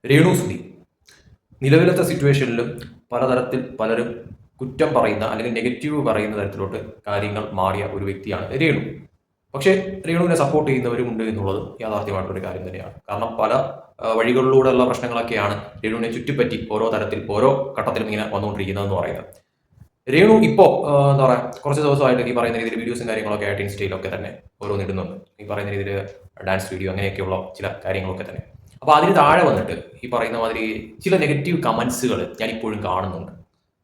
രേണു സുധി നിലവിലത്തെ സിറ്റുവേഷനിലും പലതരത്തിൽ പലരും കുറ്റം പറയുന്ന അല്ലെങ്കിൽ നെഗറ്റീവ് പറയുന്ന തരത്തിലോട്ട് കാര്യങ്ങൾ മാറിയ ഒരു വ്യക്തിയാണ് രേണു. പക്ഷേ രേണുവിനെ സപ്പോർട്ട് ചെയ്യുന്നവരുമുണ്ട് എന്നുള്ളത് യാഥാർത്ഥ്യമായിട്ടൊരു കാര്യം തന്നെയാണ്. കാരണം പല വഴികളിലൂടെയുള്ള പ്രശ്നങ്ങളൊക്കെയാണ് രേണുവിനെ ചുറ്റിപ്പറ്റി ഓരോ തരത്തിൽ ഓരോ ഘട്ടത്തിലും ഇങ്ങനെ വന്നുകൊണ്ടിരിക്കുന്നതെന്ന് പറയുന്നത്. രേണു ഇപ്പോൾ എന്താ പറയുക, കുറച്ച് ദിവസമായിട്ട് ഈ പറയുന്ന രീതിയിൽ വീഡിയോസും കാര്യങ്ങളൊക്കെ ആയിട്ട് ഇൻസ്റ്റയിലൊക്കെ തന്നെ ഓരോന്ന് ഇടുന്നുണ്ട്. ഈ പറയുന്ന രീതിയിൽ ഡാൻസ് വീഡിയോ അങ്ങനെയൊക്കെയുള്ള ചില കാര്യങ്ങളൊക്കെ തന്നെ. അപ്പോൾ അതിന് താഴെ വന്നിട്ട് ഈ പറയുന്ന മാതിരി ചില നെഗറ്റീവ് കമന്റ്സുകൾ ഞാൻ ഇപ്പോഴും കാണുന്നുണ്ട്.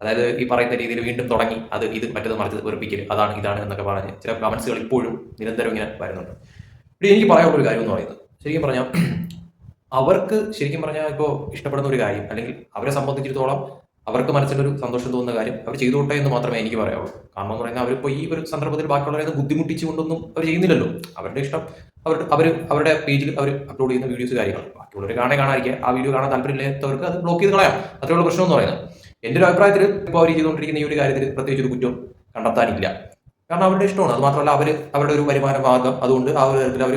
അതായത് ഈ പറയുന്ന രീതിയിൽ വീണ്ടും തുടങ്ങി അത് ഇത് മറ്റത് മറിച്ചത് വെറുപ്പിക്കൽ അതാണ് ഇതാണ് എന്നൊക്കെ പറഞ്ഞ് ചില കമന്റ്സുകൾ ഇപ്പോഴും നിരന്തരം ഇങ്ങനെ വരുന്നുണ്ട്. ഇവിടെ എനിക്ക് പറയാനുള്ള ഒരു കാര്യം എന്ന് പറയുന്നത്, ശരിക്കും പറഞ്ഞാൽ അവർക്ക് ശരിക്കും പറഞ്ഞാൽ ഇപ്പോൾ ഇഷ്ടപ്പെടുന്ന ഒരു കാര്യം അല്ലെങ്കിൽ അവരെ സംബന്ധിച്ചിടത്തോളം അവർക്ക് മനസ്സിലൊരു സന്തോഷം തോന്നുന്ന കാര്യം അവർ ചെയ്തോട്ടെ എന്ന് മാത്രമേ എനിക്ക് പറയാവുള്ളൂ. കാരണം എന്ന് പറയുന്നത് അവരിപ്പോൾ ഈ ഒരു സന്ദർഭത്തിൽ ബാക്കിയുള്ളവരെ ബുദ്ധിമുട്ടിച്ചുകൊണ്ടൊന്നും അവർ ചെയ്യുന്നില്ലല്ലോ. അവരുടെ ഇഷ്ടം അവരുടെ പേജിൽ അവർ അപ്ലോഡ് ചെയ്യുന്ന വീഡിയോസ് കാര്യങ്ങൾ ബാക്കിയുള്ളവർ കാണാതിരിക്കുക, ആ വീഡിയോ കാണാൻ താല്പര്യമില്ലാത്തവർക്ക് അത് ബ്ലോക്ക് ചെയ്ത് കളയാം. അത്രയുള്ള പ്രശ്നം എന്ന് പറയുന്നത്. എൻ്റെ ഒരു അഭിപ്രായത്തിൽ ഇപ്പോൾ അവർ ചെയ്തുകൊണ്ടിരിക്കുന്ന ഈ ഒരു കാര്യത്തിൽ പ്രത്യേകിച്ച് ഒരു കുറ്റം കണ്ടെത്താനില്ല. കാരണം അവരുടെ ഇഷ്ടമാണ്. അത് മാത്രമല്ല അവരുടെ ഒരു വരുമാന മാർഗം, അതുകൊണ്ട് ആ ഒരു തരത്തിൽ അവർ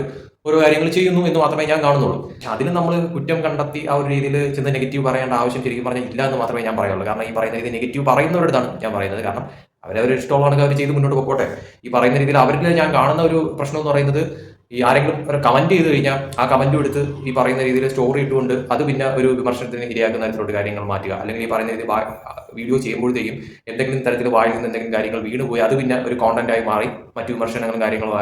ഓരോ കാര്യങ്ങൾ ചെയ്യുന്നു എന്ന് മാത്രമേ ഞാൻ കാണുന്നുള്ളൂ. പക്ഷെ അതിന് നമ്മൾ കുറ്റം കണ്ടെത്തി ആ ഒരു രീതിയിൽ ചെന്ന് നെഗറ്റീവ് പറയേണ്ട ആവശ്യം ശരിക്കും പറഞ്ഞാൽ ഇല്ല എന്ന് മാത്രമേ ഞാൻ പറയുള്ളൂ. കാരണം ഈ പറയുന്ന രീതി നെഗറ്റീവ് പറയുന്നവരുടെതാണ് ഞാൻ പറയുന്നത്. കാരണം അവരവർ ഇഷ്ടമുള്ളതാണെങ്കിൽ അവർ ചെയ്ത് മുന്നോട്ട് പോട്ടെ. ഈ പറയുന്ന രീതിയിൽ അവരിൽ ഞാൻ കാണുന്ന ഒരു പ്രശ്നം എന്ന് പറയുന്നത്, ഈ ആരെങ്കിലും ഒരു കമന്റ് ചെയ്ത് കഴിഞ്ഞാൽ ആ കമന്റും എടുത്ത് ഈ പറയുന്ന രീതിയിൽ സ്റ്റോറി ഇട്ടുകൊണ്ട് അത് പിന്നെ ഒരു വിമർശനത്തിന് ഇരയാക്കുന്ന തരത്തിലോട്ട് കാര്യങ്ങൾ മാറ്റുക. അല്ലെങ്കിൽ ഈ പറയുന്ന രീതിയിൽ വീഡിയോ ചെയ്യുമ്പോഴത്തേക്കും എന്തെങ്കിലും തരത്തിൽ വായിൽ നിന്ന് എന്തെങ്കിലും കാര്യങ്ങൾ വീണുപോയി അത് പിന്നെ ഒരു കോണ്ടന്റായി മാറി മറ്റു വിമർശനങ്ങളും കാര്യങ്ങളും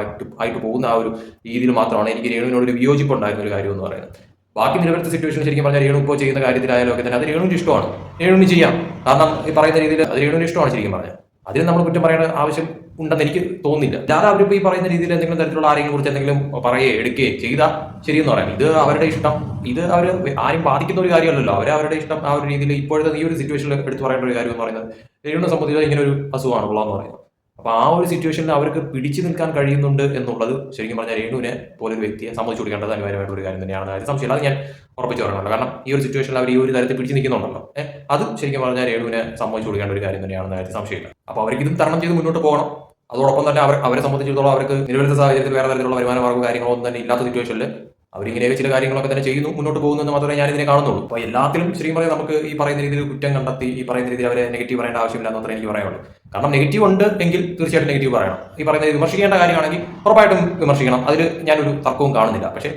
ആയിട്ട് പോകുന്ന ആ ഒരു രീതിയിൽ മാത്രമാണ് എനിക്ക് രേണുവിനോട് ഒരു വിയോജിപ്പ് ഉണ്ടായിരുന്ന ഒരു കാര്യം എന്ന് പറയുന്നത്. ബാക്കി നിലവിലത്തെ സിറ്റുവേഷൻ ശരിക്കും പറഞ്ഞാൽ രേണു ഇപ്പോൾ ചെയ്യുന്ന കാര്യത്തിലായാലും ഒക്കെ തന്നെ അത് രേണുവിന് ഇഷ്ടമാണ്, രേണുവിന് ചെയ്യാം. കാരണം ഈ പറയുന്ന രീതിയിൽ അത് രേണുവിന് ഇഷ്ടമാണ് ശരിക്കും പറഞ്ഞാൽ. അതിന് നമ്മൾ കുറ്റം പറയേണ്ട ആവശ്യം ഉണ്ടെന്ന് എനിക്ക് തോന്നുന്നില്ല. അല്ലാതെ അവരിപ്പോൾ ഈ പറയുന്ന രീതിയിൽ എന്തെങ്കിലും തരത്തിലുള്ള ആരെങ്കിലും കുറിച്ച് എന്തെങ്കിലും പറയുകയോ എടുക്കുകയോ ചെയ്താൽ ശരിയെന്ന് പറയാം. ഇത് അവരുടെ ഇഷ്ടം, ഇത് അവർ ആരും ബാധിക്കുന്ന ഒരു കാര്യമല്ലല്ലോ. അവരുടെ ഇഷ്ടം ആ ഒരു രീതിയിൽ ഇപ്പോഴത്തെ ഈ ഒരു സിറ്റുവേഷനിൽ എടുത്ത് പറയേണ്ട ഒരു കാര്യം എന്ന് പറയുന്നത്, രേണുവിനെ സംബന്ധിച്ചാൽ ഇങ്ങനെ ഒരു അസുഖമാണ് ഉള്ളതെന്ന് പറയുന്നത്. അപ്പോൾ ആ ഒരു സിറ്റുവേഷനിൽ അവർക്ക് പിടിച്ചു നിൽക്കാൻ കഴിയുന്നുണ്ട് എന്നുള്ളത് ശരിക്കും പറഞ്ഞാൽ രേണുവിനെ പോലൊരു വ്യക്തിയെ സമ്മതിച്ചു കൊടുക്കേണ്ടത് അനിവാര്യമായിട്ടുള്ള ഒരു കാര്യം തന്നെയാണ്. അതായത് സംശയം അത് ഞാൻ ഉറപ്പിച്ചു പറയുന്നുണ്ട്. കാരണം ഈ ഒരു സിറ്റുവേഷനിൽ അവർ ഈ ഒരു തരത്തിൽ പിടിച്ചു നിൽക്കുന്നുണ്ടല്ലോ, അത് ശരിക്കും പറഞ്ഞാൽ രേണുവിനെ സമ്മതിച്ചു കൊടുക്കേണ്ട ഒരു കാര്യം തന്നെയാണെന്ന് കാര്യത്തിൽ സംശയമില്ല. അപ്പോൾ അവർക്ക് ഇതും തരണം ചെയ്ത് മുന്നോട്ട് പോകണം. അതോടൊപ്പം തന്നെ അവരെ സംബന്ധിച്ചിടത്തോളം അവർക്ക് നിലവിലത്തെ സാഹചര്യത്തിൽ വേറെ തരത്തിലുള്ള വരുമാന മാർഗ്ഗമോ കാര്യങ്ങളോ ഒന്നും തന്നെ ഇല്ലാത്ത സിറ്റുവേഷനിൽ അവരിങ്ങനെയൊക്കെ ചില കാര്യങ്ങളൊക്കെ തന്നെ ചെയ്യുന്നു, മുന്നോട്ട് പോകുന്നു എന്ന് മാത്രമേ ഞാൻ ഇതിനെ കാണുന്നുള്ളൂ. അപ്പോൾ എല്ലാത്തിലും ശരിക്കും പറയാം നമുക്ക് ഈ പറയുന്ന രീതിയിൽ കുറ്റം കണ്ടെത്തി ഈ പറയുന്ന രീതിയിൽ അവരെ നെഗറ്റീവ് പറയേണ്ട ആവശ്യമില്ല എന്ന് മാത്രമേ എനിക്ക് പറയാനുള്ളൂ. കാരണം നെഗറ്റീവ് ഉണ്ട് എങ്കിൽ തീർച്ചയായിട്ടും നെഗറ്റീവ് പറയണം. ഈ പറയുന്ന വിമർശിക്കേണ്ട കാര്യമാണെങ്കിൽ ഉറപ്പായിട്ടും വിമർശിക്കണം. അതിൽ ഞാനൊരു തർക്കവും കാണുന്നില്ല. പക്ഷേ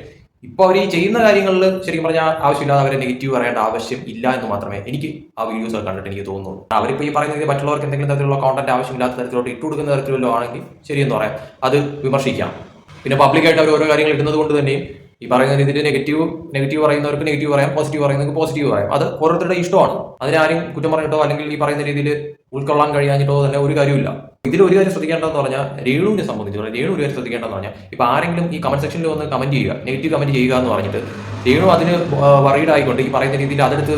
ഇപ്പോൾ അവർ ഈ ചെയ്യുന്ന കാര്യങ്ങളിൽ ശരിക്കും പറഞ്ഞാൽ ആവശ്യമില്ലാതെ അവരെ നെഗറ്റീവ് പറയേണ്ട ആവശ്യം ഇല്ല എന്ന് മാത്രമേ എനിക്ക് ആ വീഡിയോസ് ഒക്കെ കണ്ടിട്ട് എനിക്ക് തോന്നുന്നുള്ളൂ. അവരിപ്പോൾ ഈ പറയുന്ന രീതിയിൽ മറ്റുള്ളവർക്ക് എന്തെങ്കിലും തരത്തിലുള്ള കോണ്ടന്റ് ആവശ്യമില്ലാത്ത തരത്തിലോട്ട് ഇട്ട് കൊടുക്കുന്ന തരത്തിലല്ലോ ആണെങ്കിൽ ശരിയെന്ന് പറയാം, അത് വിമർശിക്കാം. പിന്നെ പബ്ലിക്കായിട്ട് അവർ ഓരോ കാര്യങ്ങൾ ഇടുന്നത് കൊണ്ട് തന്നെയും ഈ പറയുന്ന രീതിയിൽ നെഗറ്റീവ് പറയുന്നവർക്ക് നെഗറ്റീവ് പറയാം, പോസിറ്റീവ് പറയുന്നവർക്ക് പോസിറ്റീവ് പറയാം. അത് ഓരോരുത്തരുടെ ഇഷ്ടമാണ്. അതിനാരും കുറ്റം പറഞ്ഞിട്ടോ അല്ലെങ്കിൽ ഈ പറയുന്ന രീതിയിൽ ഉൾക്കൊള്ളാൻ കഴിയാഞ്ഞിട്ടോ തന്നെ ഒരു കാര്യമില്ല. ഇതിൽ ഒരു കാര്യം ശ്രദ്ധിക്കേണ്ടതെന്ന് പറഞ്ഞാൽ രേണുവിനെ സംബന്ധിച്ചിടത്തോളം രേണു ഒരു കാര്യം ശ്രദ്ധിക്കേണ്ടതെന്ന് പറഞ്ഞാൽ, ഇപ്പോൾ ആരെങ്കിലും ഈ കമന്റ് സെക്ഷനിൽ വന്ന് കമന്റ് ചെയ്യുക, നെഗറ്റീവ് കമന്റ് ചെയ്യുക എന്ന് പറഞ്ഞിട്ട് രേണു അതിന് വറീഡ് ആയിക്കൊണ്ട് ഈ പറയുന്ന രീതിയിൽ അതെടുത്ത്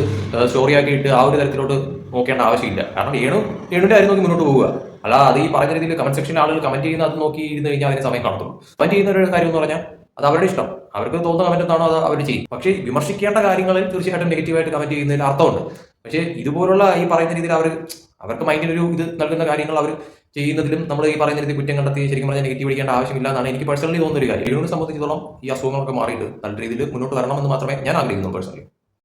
സ്റ്റോറി ആക്കിയിട്ട് ആ ഒരു തരത്തിലോട്ട് നോക്കേണ്ട ആവശ്യമില്ല. കാരണം രേണുവിന്റെ കാര്യം നോക്കി മുന്നോട്ട് പോവുക. അല്ല അത് ഈ പറയുന്ന രീതിയിൽ കമന്റ് സെക്ഷനിൽ ആളുകൾ കമന്റ് ചെയ്യുന്ന അത് നോക്കി ഇരുന്ന് കഴിഞ്ഞാൽ അതിന് സമയം കാണത്തുള്ളൂ. കമന്റ് ചെയ്യുന്ന ഒരു കാര്യം എന്ന് പറഞ്ഞാൽ അത് അവരുടെ ഇഷ്ടം, അവർക്ക് തോന്നുന്ന കമന്റ് എന്താണോ അത് അവർ ചെയ്യും. പക്ഷേ വിമർശിക്കേണ്ട കാര്യങ്ങളിൽ തീർച്ചയായിട്ടും നെഗറ്റീവായിട്ട് കമന്റ് ചെയ്യുന്നതിൽ അർത്ഥമുണ്ട്. പക്ഷേ ഇതുപോലുള്ള ഈ പറയുന്ന രീതിയിൽ അവർക്ക് മൈൻഡിനൊരു ഇത് നൽകുന്ന കാര്യങ്ങൾ അവർ ചെയ്യുന്നതിലും നമ്മൾ ഈ പറയുന്ന രീതിയിൽ കുറ്റം കണ്ടെത്തി ശരിക്കും പറഞ്ഞാൽ നെഗറ്റീവ് അടിക്കേണ്ട ആവശ്യമില്ല എന്നാണ് എനിക്ക് പേഴ്സണലി തോന്നുന്ന ഒരു കാര്യം. ഇതിനെ സംബന്ധിച്ചിടത്തോളം ഈ അസുഖങ്ങളൊക്കെ മാറിയിട്ട് നല്ല രീതിയിൽ മുന്നോട്ട് വരണമെന്ന് മാത്രമേ ഞാൻ ആഗ്രഹിക്കുന്നു പേഴ്സണലി.